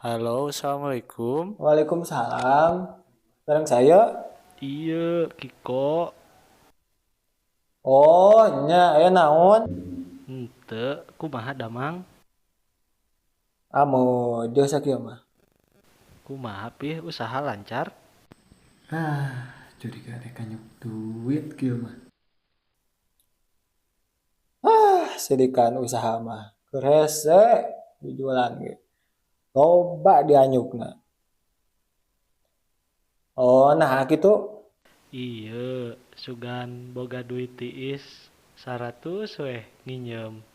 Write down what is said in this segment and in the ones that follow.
Halo, assalamualaikum. Waalaikumsalam. Bareng saya. Iya, Kiko. Oh, nya aya naon? Ente, kumaha damang? Amo deus sakieu mah. Kumaha pih usaha lancar? Jadi gak ada kanyuk duit kieu mah. Sidikan usaha mah. Keur hese dijualan ge. Loba dianyukna. Oh, nah kitu. Iya, sugan boga duit tiis 100 weh nginjem.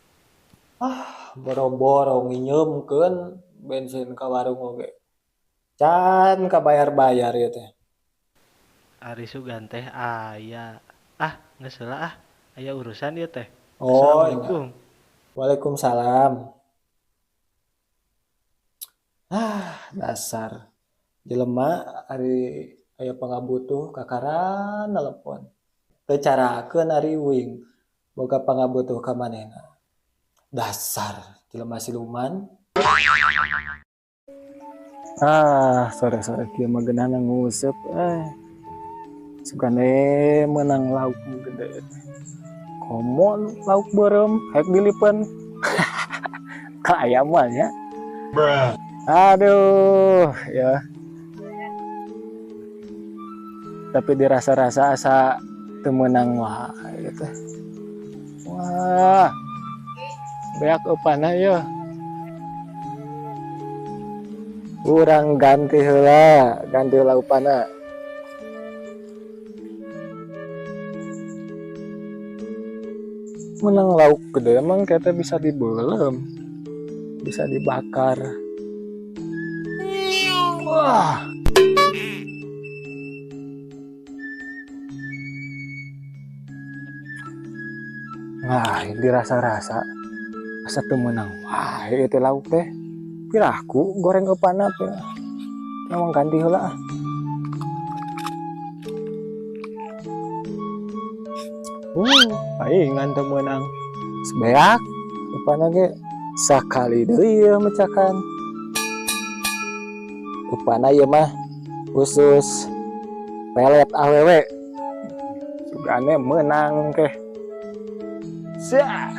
Boro-boro nginyeumkeun bensin ka warung oge. Can kabayar-bayar ieu teh. Ari sugan teh aya. Geus heula aya urusan ieu teh. Oh, nya. Assalamualaikum. Waalaikumsalam. Dasar jelema ari aya pangabutuh kakaran telepon. Teu carakeun ari wing boga pangabutuh ka manehna. Dasar jelema siluman. Sore-sore kieu mah geunahna nguseup sugane meunang lauk nu gede. Komo lauk beureum hayuk dilipeun. Ka aya mah nya. Aduh, ya. Tapi dirasa-rasa asa teu meunang wae gitu. Wah. Beak upana yeuh. Urang ganti heula upana. Menang lauk gede emang kita bisa dibelem, bisa dibakar. Wah. Nah, dirasa-rasa asa teu meunang wae teh lauk teh. Piraku goreng eupana teh. Emang ganti heula ah. Paingan teu meunang. Sebeak eupana ge sakali deui ieu mecakan. Upana ieu mah khusus pelet awewe. Sugane meunang teh. Sia.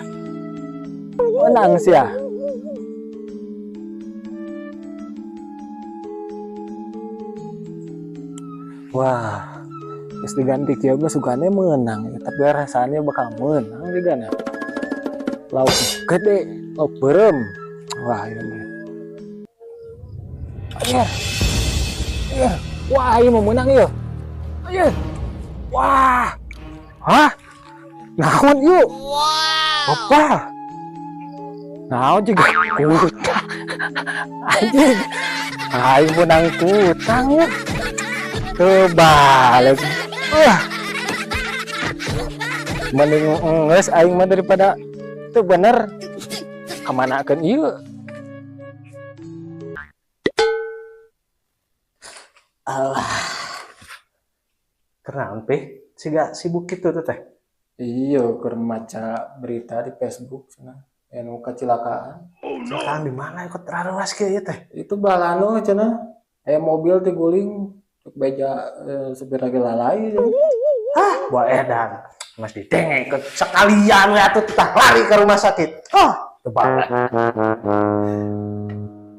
Menang sia. Wah, geus diganti kieu mah sugane meunang, tapi rasanya bakal meunang juga na. Lauk gede, lauk beureum. Wah, ieu mah. Wah, ieu mah meunang ieu. Wah. Hah? Naon ieu? Apa? Naon juga kutang. Anjing. Aing menang kutang ya. Kebalik. Mending ngeus aing mah daripada teu bener. Kamanakeun ieu? Alah. Kenapa? Siga sibuk gitu tuh teh. Iya, keur maca berita di Facebook cenah. Anu kecelakaan. Kecelakaan di mana ikut raruas kieu teh? Itu balano cenah. Aya mobil teh guling cuk beja supir lagi lalai. Buah edan. Mas didengek ke sekalian we atuh tah lari ke rumah sakit. Tebal.